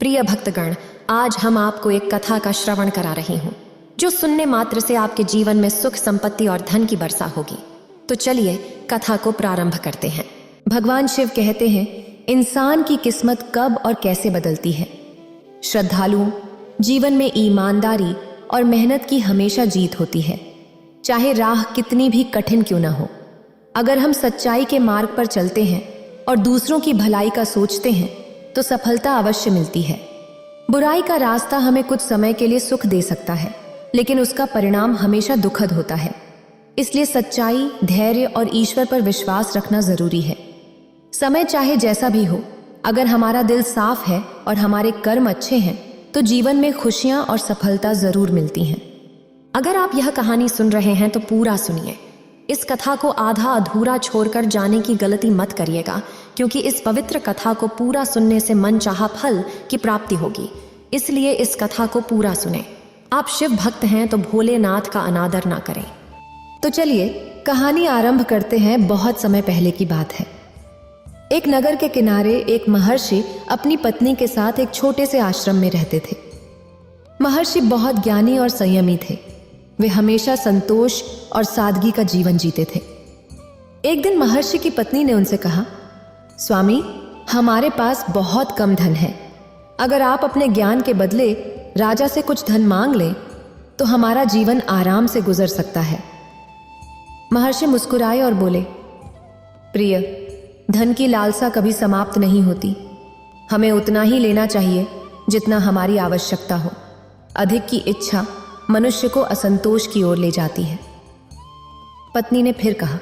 प्रिय भक्तगण, आज हम आपको एक कथा का श्रवण करा रही हूँ जो सुनने मात्र से आपके जीवन में सुख, संपत्ति और धन की वर्षा होगी। तो चलिए कथा को प्रारंभ करते हैं। भगवान शिव कहते हैं, इंसान की किस्मत कब और कैसे बदलती है। श्रद्धालुओं, जीवन में ईमानदारी और मेहनत की हमेशा जीत होती है, चाहे राह कितनी भी कठिन क्यों न हो। अगर हम सच्चाई के मार्ग पर चलते हैं और दूसरों की भलाई का सोचते हैं तो सफलता अवश्य मिलती है। बुराई का रास्ता हमें कुछ समय के लिए सुख दे सकता है, लेकिन उसका परिणाम हमेशा दुखद होता है। इसलिए सच्चाई, धैर्य और ईश्वर पर विश्वास रखना जरूरी है। समय चाहे जैसा भी हो, अगर हमारा दिल साफ है और हमारे कर्म अच्छे हैं तो जीवन में खुशियां और सफलता जरूर मिलती हैं। अगर आप यह कहानी सुन रहे हैं तो पूरा सुनिए। इस कथा को आधा अधूरा छोड़कर जाने की गलती मत करिएगा, क्योंकि इस पवित्र कथा को पूरा सुनने से मनचाहा फल की प्राप्ति होगी। इसलिए इस कथा को पूरा सुने। आप शिव भक्त हैं तो भोलेनाथ का अनादर ना करें। तो चलिए कहानी आरंभ करते हैं। बहुत समय पहले की बात है। एक नगर के किनारे एक महर्षि अपनी पत्नी के साथ एक छोटे से आश्रम में रहते थे। महर्षि बहुत ज्ञानी और संयमी थे। वे हमेशा संतोष और सादगी का जीवन जीते थे। एक दिन महर्षि की पत्नी ने उनसे कहा, स्वामी, हमारे पास बहुत कम धन है। अगर आप अपने ज्ञान के बदले राजा से कुछ धन मांग लें तो हमारा जीवन आराम से गुजर सकता है। महर्षि मुस्कुराए और बोले, प्रिय, धन की लालसा कभी समाप्त नहीं होती। हमें उतना ही लेना चाहिए जितना हमारी आवश्यकता हो। अधिक की इच्छा मनुष्य को असंतोष की ओर ले जाती है। पत्नी ने फिर कहा,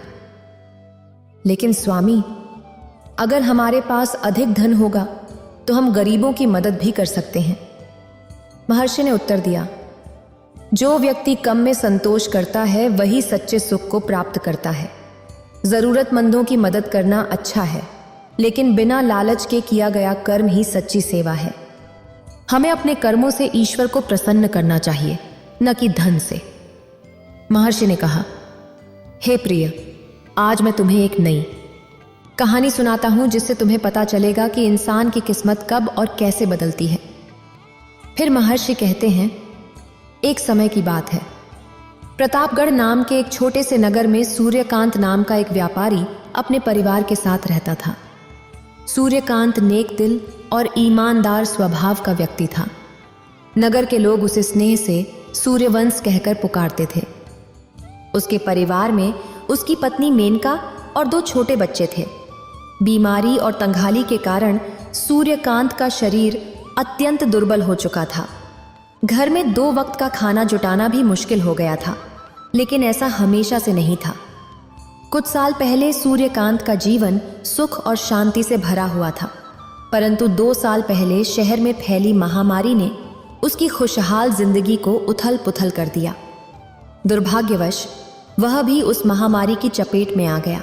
लेकिन स्वामी, अगर हमारे पास अधिक धन होगा तो हम गरीबों की मदद भी कर सकते हैं। महर्षि ने उत्तर दिया, जो व्यक्ति कम में संतोष करता है वही सच्चे सुख को प्राप्त करता है। जरूरतमंदों की मदद करना अच्छा है, लेकिन बिना लालच के किया गया कर्म ही सच्ची सेवा है। हमें अपने कर्मों से ईश्वर को प्रसन्न करना चाहिए, न कि धन से। महर्षि ने कहा, हे प्रिय, आज मैं तुम्हें एक नई कहानी सुनाता हूं जिससे तुम्हें पता चलेगा कि इंसान की किस्मत कब और कैसे बदलती है। फिर महर्षि कहते हैं, एक समय की बात है। प्रतापगढ़ नाम के एक छोटे से नगर में सूर्यकांत नाम का एक व्यापारी अपने परिवार के साथ रहता था। सूर्यकांत नेक दिल और ईमानदार स्वभाव का व्यक्ति था। नगर के लोग उसे स्नेह से सूर्यवंश कहकर पुकारते थे। उसके परिवार में उसकी पत्नी मेनका और 2 छोटे बच्चे थे। बीमारी और तंघाली के कारण सूर्यकांत का शरीर अत्यंत दुर्बल हो चुका था। घर में 2 वक्त का खाना जुटाना भी मुश्किल हो गया था, लेकिन ऐसा हमेशा से नहीं था। कुछ साल पहले सूर्यकांत का जीवन सुख और शांति से भरा हुआ था, परंतु 2 साल पहले शहर में फैली महामारी ने उसकी खुशहाल जिंदगी को उथल पुथल कर दिया। दुर्भाग्यवश वह भी उस महामारी की चपेट में आ गया।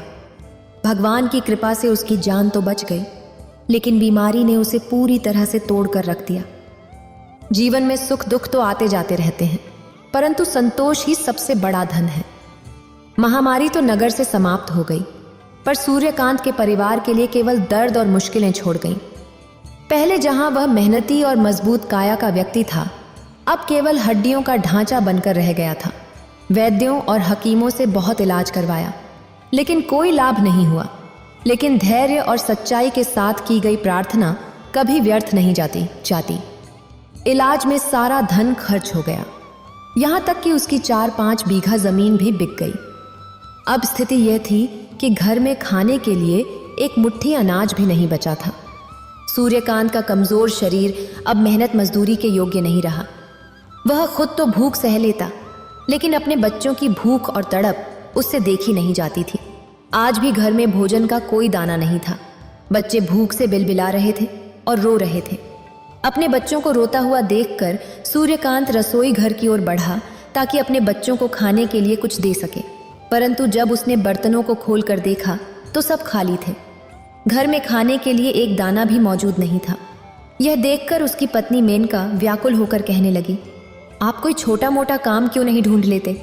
भगवान की कृपा से उसकी जान तो बच गई, लेकिन बीमारी ने उसे पूरी तरह से तोड़ कर रख दिया। जीवन में सुख दुख तो आते जाते रहते हैं, परंतु संतोष ही सबसे बड़ा धन है। महामारी तो नगर से समाप्त हो गई, पर सूर्यकांत के परिवार के लिए केवल दर्द और मुश्किलें छोड़ गईं। पहले जहां वह मेहनती और मजबूत काया का व्यक्ति था, अब केवल हड्डियों का ढांचा बनकर रह गया था। वैद्यों और हकीमों से बहुत इलाज करवाया, लेकिन कोई लाभ नहीं हुआ। लेकिन धैर्य और सच्चाई के साथ की गई प्रार्थना कभी व्यर्थ नहीं जाती। इलाज में सारा धन खर्च हो गया, यहां तक कि उसकी 4-5 बीघा जमीन भी बिक गई। अब स्थिति यह थी कि घर में खाने के लिए एक मुट्ठी अनाज भी नहीं बचा था। सूर्यकांत का कमजोर शरीर अब मेहनत मजदूरी के योग्य नहीं रहा। वह खुद तो भूख सह लेता, लेकिन अपने बच्चों की भूख और तड़प उससे देखी नहीं जाती थी। आज भी घर में भोजन का कोई दाना नहीं था। बच्चे भूख से बिलबिला रहे थे और रो रहे थे। अपने बच्चों को रोता हुआ देखकर सूर्यकांत रसोई घर की ओर बढ़ा ताकि अपने बच्चों को खाने के लिए कुछ दे सके, परंतु जब उसने बर्तनों को खोलकर देखा तो सब खाली थे। घर में खाने के लिए एक दाना भी मौजूद नहीं था। यह देखकर उसकी पत्नी मेनका व्याकुल होकर कहने लगी, आप कोई छोटा मोटा काम क्यों नहीं ढूंढ लेते?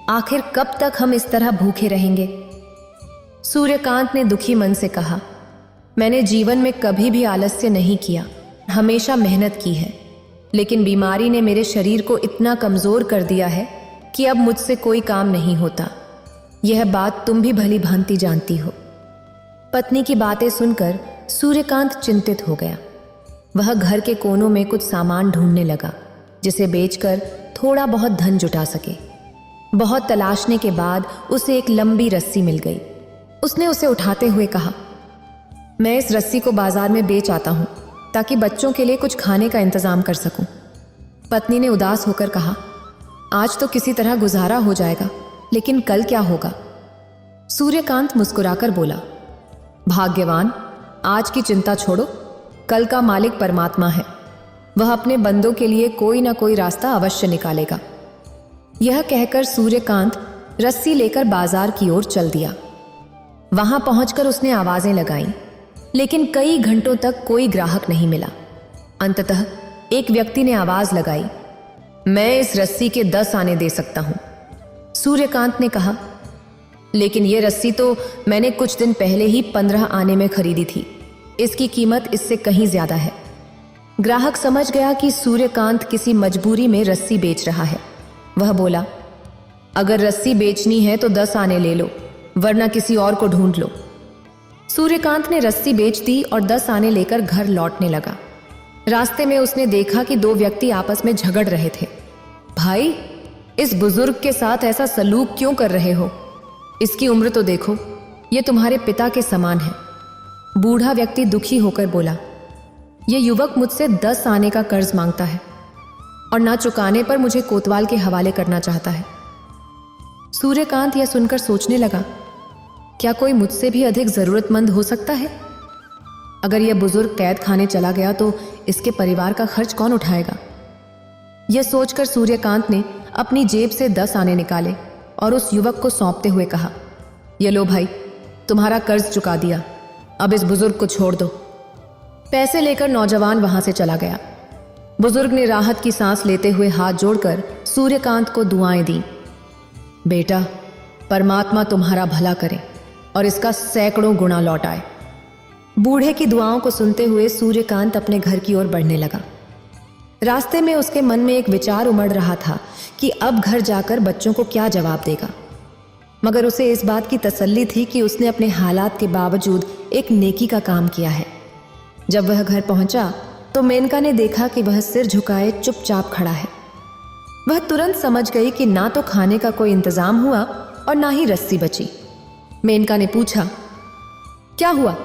आखिर कब तक हम इस तरह भूखे रहेंगे? सूर्यकांत ने दुखी मन से कहा, मैंने जीवन में कभी भी आलस्य नहीं किया। हमेशा मेहनत की है, लेकिन बीमारी ने मेरे शरीर को इतना कमजोर कर दिया है कि अब मुझसे कोई काम नहीं होता। यह बात तुम भी भली भांति जानती हो। पत्नी की बातें सुनकर सूर्यकांत चिंतित हो गया। वह घर के कोनों में कुछ सामान ढूंढने लगा जिसे बेचकर थोड़ा बहुत धन जुटा सके। बहुत तलाशने के बाद उसे एक लंबी रस्सी मिल गई। उसने उसे उठाते हुए कहा, मैं इस रस्सी को बाजार में बेच आता हूं ताकि बच्चों के लिए कुछ खाने का इंतजाम कर सकूं। पत्नी ने उदास होकर कहा, आज तो किसी तरह गुजारा हो जाएगा, लेकिन कल क्या होगा? सूर्यकांत मुस्कुराकर बोला, भाग्यवान, आज की चिंता छोड़ो, कल का मालिक परमात्मा है। वह अपने बंदों के लिए कोई ना कोई रास्ता अवश्य निकालेगा। यह कहकर सूर्यकांत रस्सी लेकर बाजार की ओर चल दिया। वहां पहुंचकर उसने आवाजें लगाईं, लेकिन कई घंटों तक कोई ग्राहक नहीं मिला। अंततः एक व्यक्ति ने आवाज लगाई, मैं इस रस्सी के 10 आने दे सकता हूं। सूर्यकांत ने कहा, लेकिन यह रस्सी तो मैंने कुछ दिन पहले ही 15 आने में खरीदी थी, इसकी कीमत इससे कहीं ज्यादा है। ग्राहक समझ गया कि सूर्यकांत किसी मजबूरी में रस्सी बेच रहा है। वह बोला, अगर रस्सी बेचनी है तो 10 आने ले लो, वरना किसी और को ढूंढ लो। सूर्यकांत ने रस्सी बेच दी और 10 आने लेकर घर लौटने लगा। रास्ते में उसने देखा कि 2 व्यक्ति आपस में झगड़ रहे थे। भाई, इस बुजुर्ग के साथ ऐसा सलूक क्यों कर रहे हो? इसकी उम्र तो देखो, ये तुम्हारे पिता के समान है। बूढ़ा व्यक्ति दुखी होकर बोला, यह युवक मुझसे 10 आने का कर्ज मांगता है और ना चुकाने पर मुझे कोतवाल के हवाले करना चाहता है। सूर्यकांत यह सुनकर सोचने लगा, क्या कोई मुझसे भी अधिक जरूरतमंद हो सकता है? अगर यह बुजुर्ग कैद खाने चला गया तो इसके परिवार का खर्च कौन उठाएगा? यह सोचकर सूर्यकांत ने अपनी जेब से 10 आने निकाले और उस युवक को सौंपते हुए कहा, ये लो भाई, तुम्हारा कर्ज चुका दिया, अब इस बुजुर्ग को छोड़ दो। पैसे लेकर नौजवान वहां से चला गया। बुजुर्ग ने राहत की सांस लेते हुए हाथ जोड़कर सूर्यकांत को दुआएं दी। बेटा, परमात्मा तुम्हारा भला करे और इसका सैकड़ों गुना लौटाए। बूढ़े की दुआओं को सुनते हुए सूर्यकांत अपने घर की ओर बढ़ने लगा। रास्ते में उसके मन में एक विचार उमड़ रहा था कि अब घर जाकर बच्चों को क्या जवाब देगा, मगर उसे इस बात की तसल्ली थी कि उसने अपने हालात के बावजूद एक नेकी का काम किया है। जब वह घर पहुंचा तो मेनका ने देखा कि वह सिर झुकाए चुपचाप खड़ा है। वह तुरंत समझ गई कि ना तो खाने का कोई इंतजाम हुआ और ना ही रस्सी बची। मेनका ने पूछा, क्या हुआ?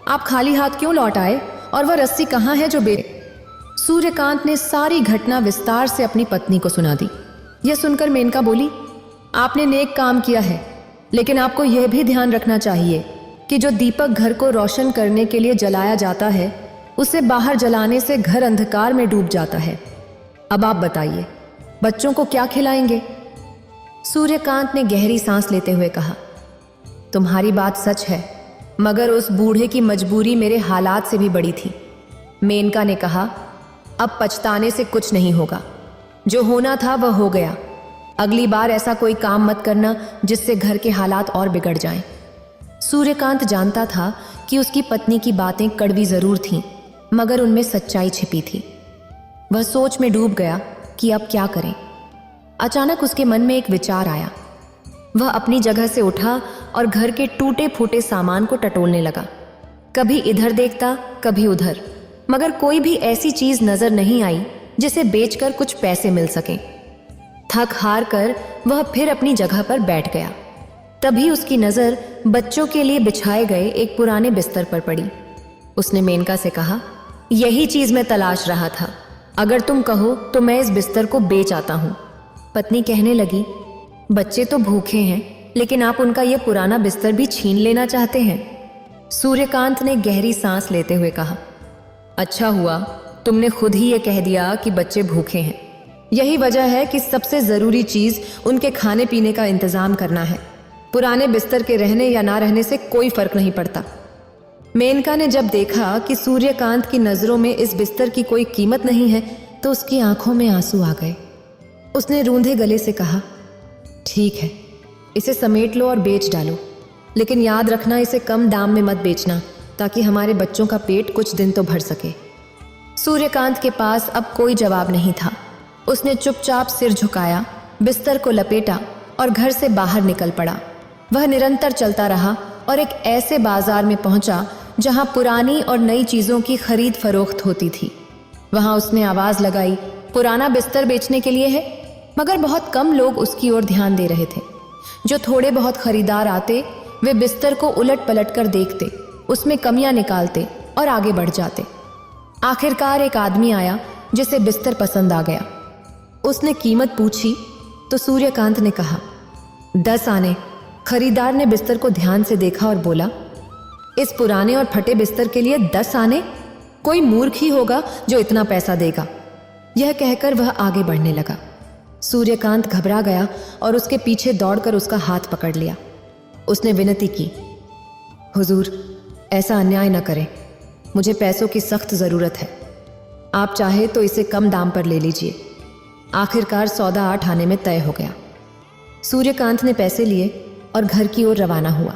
आप खाली हाथ क्यों लौट आए और वह रस्सी कहाँ है जो सूर्यकांत ने सारी घटना विस्तार से अपनी पत्नी को सुना दी। यह सुनकर मेनका बोली, आपने नेक काम किया है, लेकिन आपको यह भी ध्यान रखना चाहिए कि जो दीपक घर को रोशन करने के लिए जलाया जाता है, उसे बाहर जलाने से घर अंधकार में डूब जाता है। अब आप बताइए, बच्चों को क्या खिलाएंगे? सूर्यकांत ने गहरी सांस लेते हुए कहा, तुम्हारी बात सच है, मगर उस बूढ़े की मजबूरी मेरे हालात से भी बड़ी थी। मेनका ने कहा, अब पछताने से कुछ नहीं होगा, जो होना था वह हो गया। अगली बार ऐसा कोई काम मत करना जिससे घर के हालात और बिगड़ जाएं। सूर्यकांत जानता था कि उसकी पत्नी की बातें कड़वी जरूर थीं, मगर उनमें सच्चाई छिपी थी। वह सोच में डूब गया कि अब क्या करें। अचानक उसके मन में एक विचार आया। वह अपनी जगह से उठा और घर के टूटे फूटे सामान को टटोलने लगा। कभी इधर देखता, कभी उधर, मगर कोई भी ऐसी चीज नजर नहीं आई जिसे बेचकर कुछ पैसे मिल सकें। थक हार कर वह फिर अपनी जगह पर बैठ गया। तभी उसकी नजर बच्चों के लिए बिछाए गए एक पुराने बिस्तर पर पड़ी। उसने मेनका से कहा, यही चीज मैं तलाश रहा था, अगर तुम कहो तो मैं इस बिस्तर को बेच आता हूं। पत्नी कहने लगी, बच्चे तो भूखे हैं, लेकिन आप उनका यह पुराना बिस्तर भी छीन लेना चाहते हैं? सूर्यकांत ने गहरी सांस लेते हुए कहा, अच्छा हुआ तुमने खुद ही ये कह दिया कि बच्चे भूखे हैं। यही वजह है कि सबसे जरूरी चीज उनके खाने पीने का इंतजाम करना है। पुराने बिस्तर के रहने या ना रहने से कोई फर्क नहीं पड़ता। मेनका ने जब देखा कि सूर्यकांत की नजरों में इस बिस्तर की कोई कीमत नहीं है तो उसकी आंखों में आंसू आ गए। उसने रूंधे गले से कहा, ठीक है, इसे समेट लो और बेच डालो, लेकिन याद रखना इसे कम दाम में मत बेचना, ताकि हमारे बच्चों का पेट कुछ दिन तो भर सके। सूर्यकांत के पास अब कोई जवाब नहीं था। उसने चुपचाप सिर झुकाया, बिस्तर को लपेटा और घर से बाहर निकल पड़ा। वह निरंतर चलता रहा और एक ऐसे बाजार में पहुंचा जहां पुरानी और नई चीजों की खरीद फरोख्त होती थी। वहां उसने आवाज लगाई, पुराना बिस्तर बेचने के लिए है? मगर बहुत कम लोग उसकी ओर ध्यान दे रहे थे। जो थोड़े बहुत खरीदार आते, वे बिस्तर को उलट पलट कर देखते, उसमें कमियां निकालते और आगे बढ़ जाते। आखिरकार एक आदमी आया जिसे बिस्तर पसंद आ गया। उसने कीमत पूछी तो सूर्यकांत ने कहा 10 आने। खरीदार ने बिस्तर को ध्यान से देखा और बोला, इस पुराने और फटे बिस्तर के लिए 10 आने? कोई मूर्ख ही होगा जो इतना पैसा देगा। यह कहकर वह आगे बढ़ने लगा। सूर्यकांत घबरा गया और उसके पीछे दौड़कर उसका हाथ पकड़ लिया। उसने विनती की, हुजूर, ऐसा अन्याय न करें, मुझे पैसों की सख्त ज़रूरत है। आप चाहे तो इसे कम दाम पर ले लीजिए। आखिरकार सौदा 8 आने में तय हो गया। सूर्यकांत ने पैसे लिए और घर की ओर रवाना हुआ।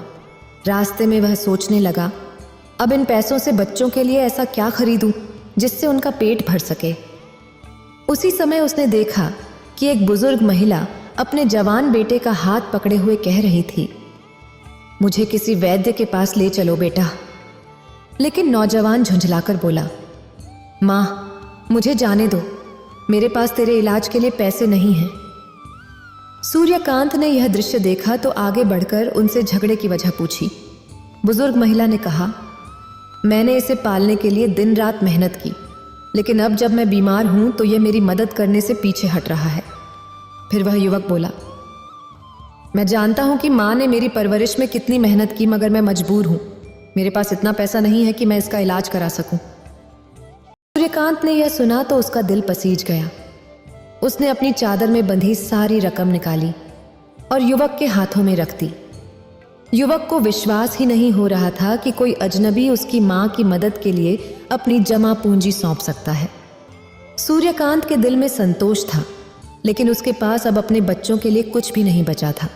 रास्ते में वह सोचने लगा, अब इन पैसों से बच्चों के लिए ऐसा क्या खरीदूं जिससे उनका पेट भर सके। उसी समय उसने देखा कि एक बुजुर्ग महिला अपने जवान बेटे का हाथ पकड़े हुए कह रही थी, मुझे किसी वैद्य के पास ले चलो बेटा। लेकिन नौजवान झुंझलाकर बोला, माँ, मुझे जाने दो, मेरे पास तेरे इलाज के लिए पैसे नहीं हैं। सूर्यकांत ने यह दृश्य देखा तो आगे बढ़कर उनसे झगड़े की वजह पूछी। बुजुर्ग महिला ने कहा, मैंने इसे पालने के लिए दिन रात मेहनत की, लेकिन अब जब मैं बीमार हूं तो यह मेरी मदद करने से पीछे हट रहा है। फिर वह युवक बोला, मैं जानता हूं कि माँ ने मेरी परवरिश में कितनी मेहनत की, मगर मैं मजबूर हूं। मेरे पास इतना पैसा नहीं है कि मैं इसका इलाज करा सकूं। सूर्यकांत ने यह सुना तो उसका दिल पसीज गया। उसने अपनी चादर में बंधी सारी रकम निकाली और युवक के हाथों में रख दी। युवक को विश्वास ही नहीं हो रहा था कि कोई अजनबी उसकी मां की मदद के लिए अपनी जमा पूंजी सौंप सकता है। सूर्यकांत के दिल में संतोष था, लेकिन उसके पास अब अपने बच्चों के लिए कुछ भी नहीं बचा था।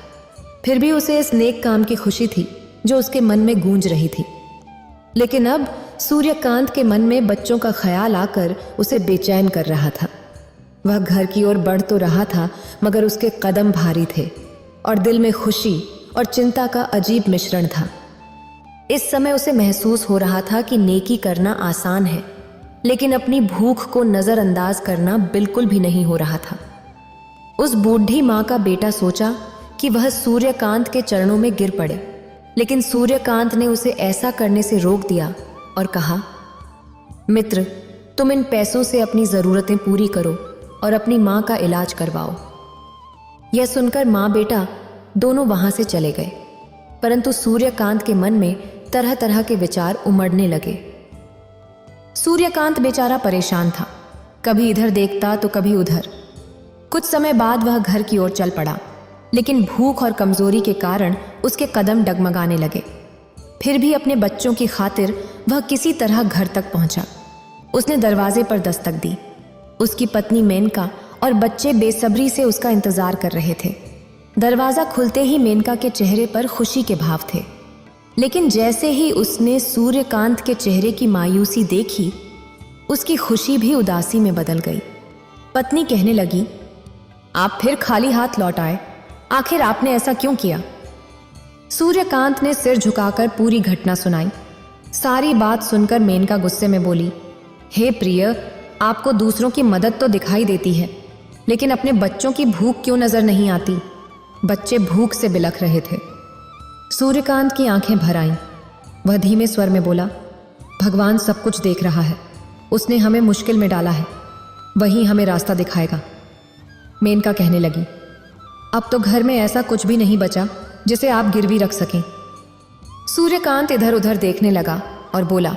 फिर भी उसे इस नेक काम की खुशी थी जो उसके मन में गूंज रही थी। लेकिन अब सूर्यकांत के मन में बच्चों का ख्याल आकर उसे बेचैन कर रहा था। वह घर की ओर बढ़ तो रहा था, मगर उसके कदम भारी थे और दिल में खुशी और चिंता का अजीब मिश्रण था। इस समय उसे महसूस हो रहा था कि नेकी करना आसान है, लेकिन अपनी भूख को नजरअंदाज करना बिल्कुल भी नहीं हो रहा था। उस बूढ़ी माँ का बेटा सोचा कि वह सूर्यकांत के चरणों में गिर पड़े, लेकिन सूर्यकांत ने उसे ऐसा करने से रोक दिया और कहा, मित्र, तुम इन पैसों से अपनी ज़रूरतें पूरी करो और अपनी माँ का इलाज करवाओ। यह सुनकर माँ बेटा दोनों वहां से चले गए, परंतु सूर्यकांत के मन में तरह तरह के विचार उमड़ने लगे। सूर्यकांत बेचारा परेशान था, कभी इधर देखता तो कभी उधर। कुछ समय बाद वह घर की ओर चल पड़ा, लेकिन भूख और कमजोरी के कारण उसके कदम डगमगाने लगे। फिर भी अपने बच्चों की खातिर वह किसी तरह घर तक पहुंचा। उसने दरवाजे पर दस्तक दी। उसकी पत्नी मेनका और बच्चे बेसब्री से उसका इंतजार कर रहे थे। दरवाजा खुलते ही मेनका के चेहरे पर खुशी के भाव थे, लेकिन जैसे ही उसने सूर्यकांत के चेहरे की मायूसी देखी, उसकी खुशी भी उदासी में बदल गई। पत्नी कहने लगी, आप फिर खाली हाथ लौट आए, आखिर आपने ऐसा क्यों किया? सूर्यकांत ने सिर झुकाकर पूरी घटना सुनाई। सारी बात सुनकर मेनका गुस्से में बोली, हे प्रिय, आपको दूसरों की मदद तो दिखाई देती है, लेकिन अपने बच्चों की भूख क्यों नजर नहीं आती? बच्चे भूख से बिलख रहे थे। सूर्यकांत की आंखें भर आईं। वह धीमे स्वर में बोला, भगवान सब कुछ देख रहा है, उसने हमें मुश्किल में डाला है, वही हमें रास्ता दिखाएगा। मेनका कहने लगी, अब तो घर में ऐसा कुछ भी नहीं बचा जिसे आप गिरवी रख सकें। सूर्यकांत इधर उधर देखने लगा और बोला,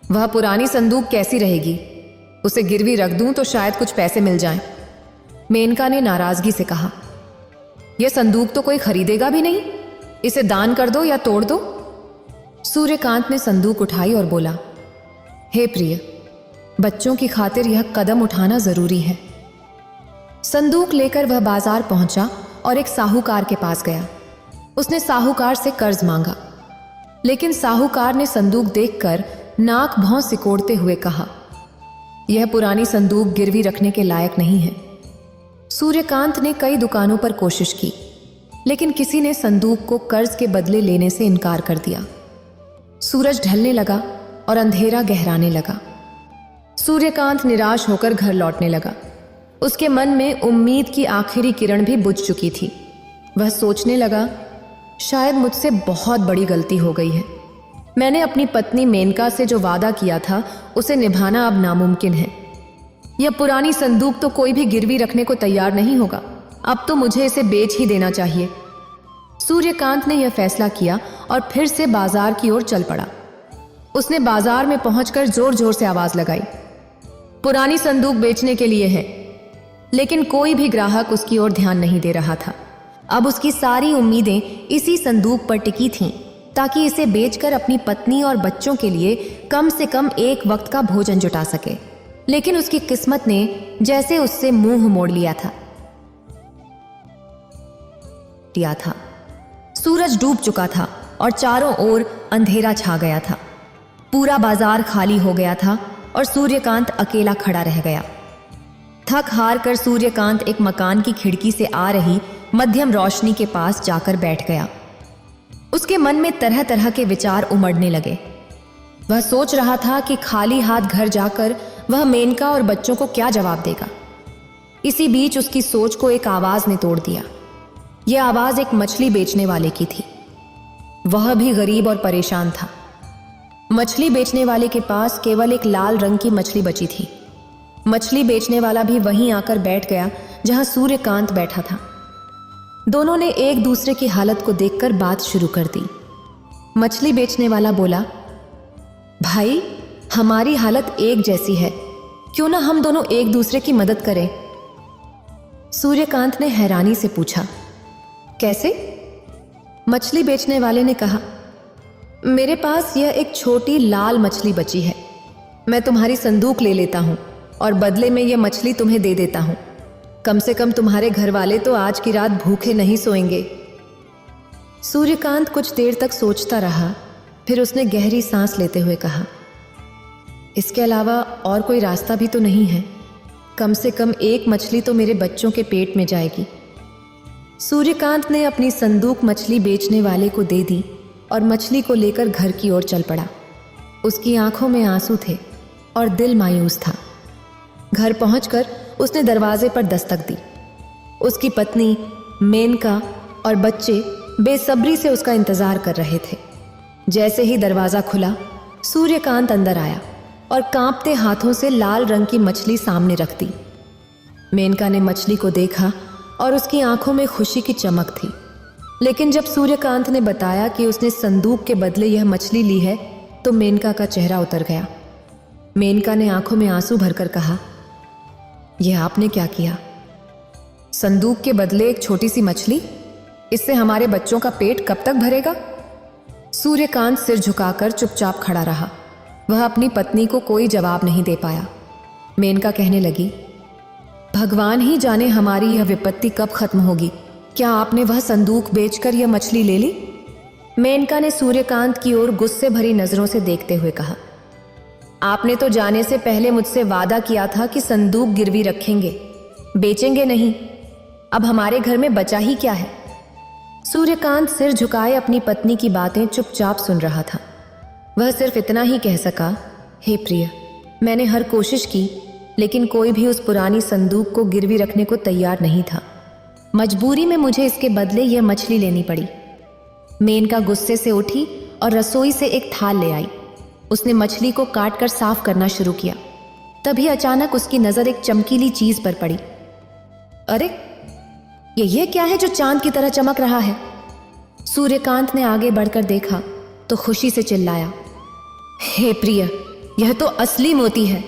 वह पुरानी संदूक कैसी रहेगी? उसे गिरवी रख दूं तो शायद कुछ पैसे मिल जाएं। मेनका ने नाराजगी से कहा, यह संदूक तो कोई खरीदेगा भी नहीं, इसे दान कर दो या तोड़ दो। सूर्यकांत ने संदूक उठाई और बोला, हे प्रिय, बच्चों की खातिर यह कदम उठाना जरूरी है। संदूक लेकर वह बाजार पहुंचा और एक साहूकार के पास गया। उसने साहूकार से कर्ज मांगा, लेकिन साहूकार ने संदूक देखकर नाक भौं सिकोड़ते हुए कहा, यह पुरानी संदूक गिरवी रखने के लायक नहीं है। सूर्यकांत ने कई दुकानों पर कोशिश की, लेकिन किसी ने संदूक को कर्ज के बदले लेने से इनकार कर दिया। सूरज ढलने लगा और अंधेरा गहराने लगा। सूर्यकांत निराश होकर घर लौटने लगा। उसके मन में उम्मीद की आखिरी किरण भी बुझ चुकी थी। वह सोचने लगा, शायद मुझसे बहुत बड़ी गलती हो गई है। मैंने अपनी पत्नी मेनका से जो वादा किया था उसे निभाना अब नामुमकिन है। यह पुरानी संदूक तो कोई भी गिरवी रखने को तैयार नहीं होगा। अब तो मुझे इसे बेच ही देना चाहिए। सूर्यकांत ने यह फैसला किया और फिर से बाजार की ओर चल पड़ा। उसने बाजार में पहुंचकर जोर जोर से आवाज लगाई, पुरानी संदूक बेचने के लिए है। लेकिन कोई भी ग्राहक उसकी ओर ध्यान नहीं दे रहा था। अब उसकी सारी उम्मीदें इसी संदूक पर टिकी थीं, ताकि इसे बेचकर अपनी पत्नी और बच्चों के लिए कम से कम एक वक्त का भोजन जुटा सके। लेकिन उसकी किस्मत ने जैसे उससे मुंह मोड़ लिया था। सूरज डूब चुका था और चारों ओर अंधेरा छा गया था। पूरा बाजार खाली हो गया था और सूर्यकांत अकेला खड़ा रह गया। थक हार कर सूर्यकांत एक मकान की खिड़की से आ रही मध्यम रोशनी के पास जाकर बैठ गया। उसके मन में तरह तरह के विचार उमड़ने लगे। वह सोच रहा था कि खाली हाथ घर जाकर वह मेनका और बच्चों को क्या जवाब देगा। इसी बीच उसकी सोच को एक आवाज ने तोड़ दिया। यह आवाज एक मछली बेचने वाले की थी। वह भी गरीब और परेशान था। मछली बेचने वाले के पास केवल एक लाल रंग की मछली बची थी। मछली बेचने वाला भी वहीं आकर बैठ गया जहां सूर्यकांत बैठा था। दोनों ने एक दूसरे की हालत को देखकर बात शुरू कर दी। मछली बेचने वाला बोला, भाई, हमारी हालत एक जैसी है, क्यों ना हम दोनों एक दूसरे की मदद करें। सूर्यकांत ने हैरानी से पूछा, कैसे? मछली बेचने वाले ने कहा, मेरे पास यह एक छोटी लाल मछली बची है। मैं तुम्हारी संदूक ले लेता हूं और बदले में यह मछली तुम्हें दे देता हूं। कम से कम तुम्हारे घर वाले तो आज की रात भूखे नहीं सोएंगे। सूर्यकांत कुछ देर तक सोचता रहा, फिर उसने गहरी सांस लेते हुए कहा, इसके अलावा और कोई रास्ता भी तो नहीं है। कम से कम एक मछली तो मेरे बच्चों के पेट में जाएगी। सूर्यकांत ने अपनी संदूक मछली बेचने वाले को दे दी और मछली को लेकर घर की ओर चल पड़ा। उसकी आंखों में आंसू थे और दिल मायूस था। घर पहुंचकर उसने दरवाजे पर दस्तक दी। उसकी पत्नी, मेनका और बच्चे बेसब्री से उसका इंतजार कर रहे थे। जैसे ही दरवाजा खुला, सूर्यकांत अंदर आया और कांपते हाथों से लाल रंग की मछली सामने रख दी। मेनका ने मछली को देखा और उसकी आंखों में खुशी की चमक थी। लेकिन जब सूर्यकांत ने बताया कि उसने संदूक के बदले यह मछली ली है, तो मेनका का चेहरा उतर गया। मेनका ने आंखों में आंसू भरकर कहा, यह आपने क्या किया? संदूक के बदले एक छोटी सी मछली? इससे हमारे बच्चों का पेट कब तक भरेगा? सूर्यकांत सिर झुकाकर चुपचाप खड़ा रहा। वह अपनी पत्नी को कोई जवाब नहीं दे पाया। मेनका कहने लगी, भगवान ही जाने हमारी यह विपत्ति कब खत्म होगी। क्या आपने वह संदूक बेचकर यह मछली ले ली? मेनका ने सूर्यकांत की ओर गुस्से भरी नजरों से देखते हुए कहा, आपने तो जाने से पहले मुझसे वादा किया था कि संदूक गिरवी रखेंगे, बेचेंगे नहीं। अब हमारे घर में बचा ही क्या है? सूर्यकांत सिर झुकाए अपनी पत्नी की बातें चुपचाप सुन रहा था। वह सिर्फ इतना ही कह सका, हे प्रिय, मैंने हर कोशिश की, लेकिन कोई भी उस पुरानी संदूक को गिरवी रखने को तैयार नहीं था। मजबूरी में मुझे इसके बदले यह मछली लेनी पड़ी। मेनका गुस्से से उठी और रसोई से एक थाल ले आई। उसने मछली को काट कर साफ करना शुरू किया। तभी अचानक उसकी नजर एक चमकीली चीज पर पड़ी। अरे, ये क्या है जो चांद की तरह चमक रहा है? सूर्यकांत ने आगे बढ़कर देखा तो खुशी से चिल्लाया, हे प्रिय, यह तो असली मोती है।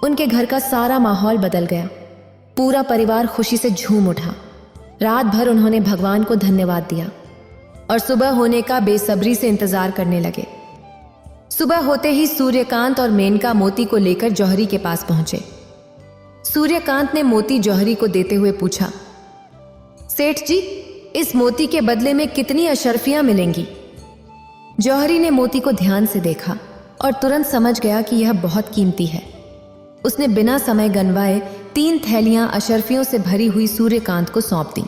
उनके घर का सारा माहौल बदल गया। पूरा परिवार खुशी से झूम उठा। रात भर उन्होंने भगवान को धन्यवाद दिया और सुबह होने का बेसब्री से इंतजार करने लगे। सुबह होते ही सूर्यकांत और मेनका मोती को लेकर जौहरी के पास पहुंचे। सूर्यकांत ने मोती जौहरी को देते हुए पूछा, सेठ जी, इस मोती के बदले में कितनी अशर्फियां मिलेंगी? जौहरी ने मोती को ध्यान से देखा और तुरंत समझ गया कि यह बहुत कीमती है। उसने बिना समय गनवाए 3 थैलियां अशर्फियों से भरी हुई सूर्यकांत को सौंप दी।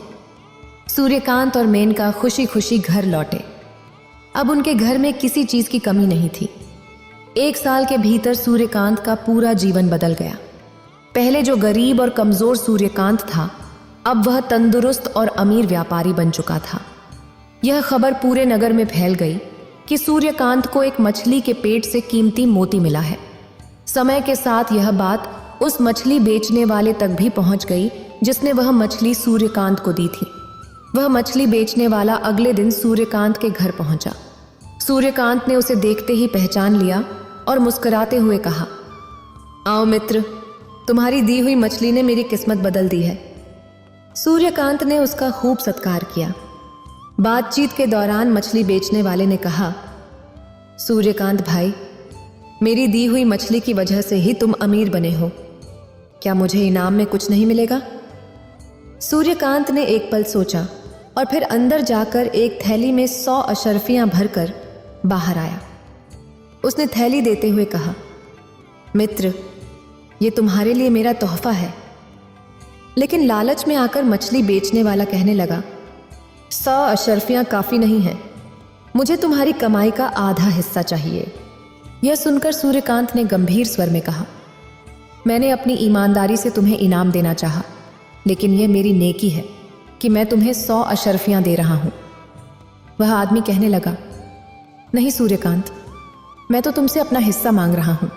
सूर्यकांत और मेनका खुशी खुशी घर लौटे। अब उनके घर में किसी चीज की कमी नहीं थी। 1 साल के भीतर सूर्यकांत का पूरा जीवन बदल गया। पहले जो गरीब और कमजोर सूर्यकांत था, अब वह तंदुरुस्त और अमीर व्यापारी बन चुका था। यह खबर पूरे नगर में फैल गई कि सूर्यकांत को एक मछली के पेट से कीमती मोती मिला है। समय के साथ यह बात उस मछली बेचने वाले तक भी पहुंच गई जिसने वह मछली सूर्यकांत को दी थी। वह मछली बेचने वाला अगले दिन सूर्यकांत के घर पहुंचा। सूर्यकांत ने उसे देखते ही पहचान लिया और मुस्कुराते हुए कहा, आओ मित्र, तुम्हारी दी हुई मछली ने मेरी किस्मत बदल दी है। सूर्यकांत ने उसका खूब सत्कार किया। बातचीत के दौरान मछली बेचने वाले ने कहा, सूर्यकांत भाई, मेरी दी हुई मछली की वजह से ही तुम अमीर बने हो। क्या मुझे इनाम में कुछ नहीं मिलेगा? सूर्यकांत ने एक पल सोचा और फिर अंदर जाकर एक थैली में 100 अशर्फियां भरकर बाहर आया। उसने थैली देते हुए कहा, मित्र, ये तुम्हारे लिए मेरा तोहफा है। लेकिन लालच में आकर मछली बेचने वाला कहने लगा, 100 अशर्फियां काफी नहीं है, मुझे तुम्हारी कमाई का आधा हिस्सा चाहिए। यह सुनकर सूर्यकांत ने गंभीर स्वर में कहा, मैंने अपनी ईमानदारी से तुम्हें इनाम देना चाहा, लेकिन यह मेरी नेकी है कि मैं तुम्हें 100 अशर्फियां दे रहा हूं। वह आदमी कहने लगा, नहीं सूर्यकांत, मैं तो तुमसे अपना हिस्सा मांग रहा हूं।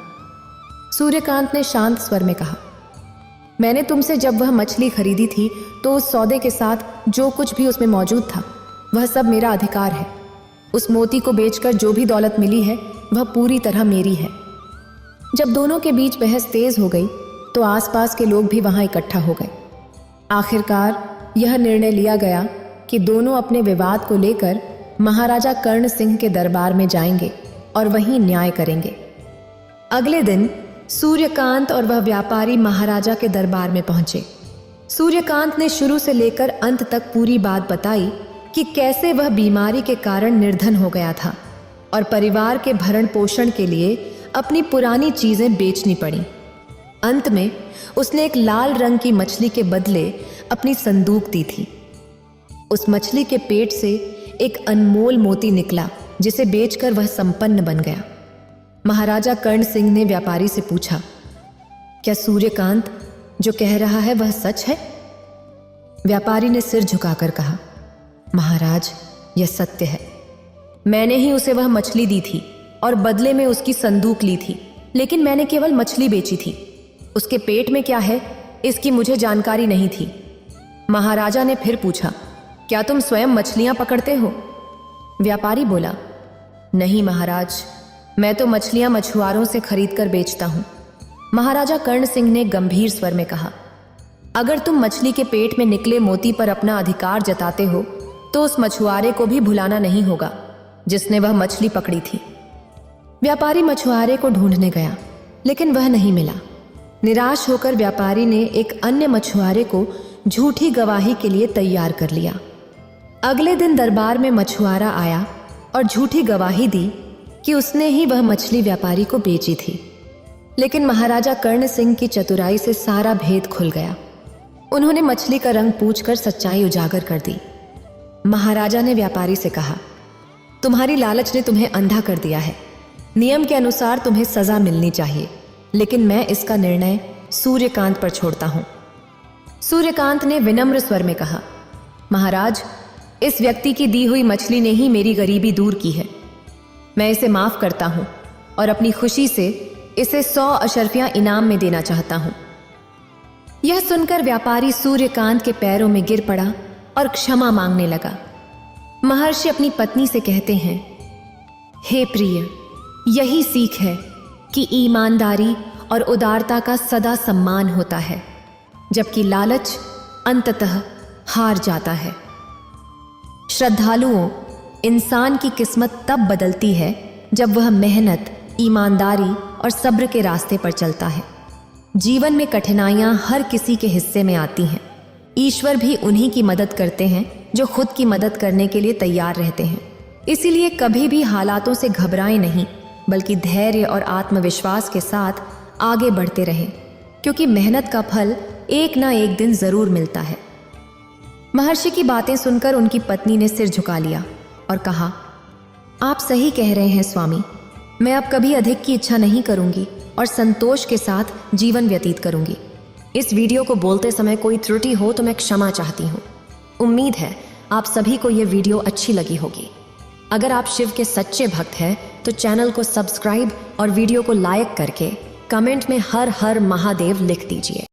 सूर्यकांत ने शांत स्वर में कहा, मैंने तुमसे जब वह मछली खरीदी थी तो उस सौदे के साथ जो कुछ भी उसमें मौजूद था वह सब मेरा अधिकार है। उस मोती को बेचकर जो भी दौलत मिली है वह पूरी तरह मेरी है। जब दोनों के बीच बहस तेज हो गई तो आसपास के लोग भी वहां इकट्ठा हो गए। आखिरकार यह निर्णय लिया गया कि दोनों अपने विवाद को लेकर महाराजा कर्ण सिंह के दरबार में जाएंगे और वहीं न्याय करेंगे। अगले दिन सूर्यकांत और वह व्यापारी महाराजा के दरबार में पहुंचे। सूर्यकांत ने शुरू से लेकर अंत तक पूरी बात बताई कि कैसे वह बीमारी के कारण निर्धन हो गया था और परिवार के भरण पोषण के लिए अपनी पुरानी चीजें बेचनी पड़ी। अंत में उसने एक लाल रंग की मछली के बदले अपनी संदूक दी थी। उस मछली के पेट से एक अनमोल मोती निकला जिसे बेचकर वह संपन्न बन गया। महाराजा कर्ण सिंह ने व्यापारी से पूछा, क्या सूर्यकांत जो कह रहा है वह सच है? व्यापारी ने सिर झुकाकर कहा, महाराज, यह सत्य है। मैंने ही उसे वह मछली दी थी और बदले में उसकी संदूक ली थी, लेकिन मैंने केवल मछली बेची थी। उसके पेट में क्या है इसकी मुझे जानकारी नहीं थी। महाराजा ने फिर पूछा, क्या तुम स्वयं मछलियां पकड़ते हो? व्यापारी बोला, नहीं महाराज, मैं तो मछलियां मछुआरों से खरीदकर बेचता हूं। महाराजा कर्ण सिंह ने गंभीर स्वर में कहा, अगर तुम मछली के पेट में निकले मोती पर अपना अधिकार जताते हो तो उस मछुआरे को भी भुलाना नहीं होगा जिसने वह मछली पकड़ी थी। व्यापारी मछुआरे को ढूंढने गया, लेकिन वह नहीं मिला। निराश होकर व्यापारी ने एक अन्य मछुआरे को झूठी गवाही के लिए तैयार कर लिया। अगले दिन दरबार में मछुआरा आया और झूठी गवाही दी कि उसने ही वह मछली व्यापारी को बेची थी। लेकिन महाराजा कर्ण सिंह की चतुराई से सारा भेद खुल गया। उन्होंने मछली का रंग पूछकर सच्चाई उजागर कर दी। महाराजा ने व्यापारी से कहा, तुम्हारी लालच ने तुम्हें अंधा कर दिया है। नियम के अनुसार तुम्हें सजा मिलनी चाहिए, लेकिन मैं इसका निर्णय सूर्यकांत पर छोड़ता हूं। सूर्यकांत ने विनम्र स्वर में कहा, महाराज, इस व्यक्ति की दी हुई मछली ने ही मेरी गरीबी दूर की है। मैं इसे माफ करता हूं और अपनी खुशी से इसे 100 अशर्फियां इनाम में देना चाहता हूं। यह सुनकर व्यापारी सूर्यकांत के पैरों में गिर पड़ा और क्षमा मांगने लगा। महर्षि अपनी पत्नी से कहते हैं, हे प्रिय, यही सीख है कि ईमानदारी और उदारता का सदा सम्मान होता है, जबकि लालच अंततः हार जाता है। श्रद्धालुओं, इंसान की किस्मत तब बदलती है जब वह मेहनत, ईमानदारी और सब्र के रास्ते पर चलता है। जीवन में कठिनाइयां हर किसी के हिस्से में आती हैं। ईश्वर भी उन्हीं की मदद करते हैं जो खुद की मदद करने के लिए तैयार रहते हैं। इसीलिए कभी भी हालातों से घबराएं नहीं, बल्कि धैर्य और आत्मविश्वास के साथ आगे बढ़ते रहें। क्योंकि मेहनत का फल एक ना एक दिन जरूर मिलता है। महर्षि की बातें सुनकर उनकी पत्नी ने सिर झुका लिया और कहा, आप सही कह रहे हैं स्वामी, मैं अब कभी अधिक की इच्छा नहीं करूंगी और संतोष के साथ जीवन व्यतीत करूंगी। इस वीडियो को बोलते समय कोई त्रुटि हो तो मैं क्षमा चाहती हूँ। उम्मीद है आप सभी को ये वीडियो अच्छी लगी होगी। अगर आप शिव के सच्चे भक्त हैं तो चैनल को सब्सक्राइब और वीडियो को लाइक करके कमेंट में हर हर महादेव लिख दीजिए।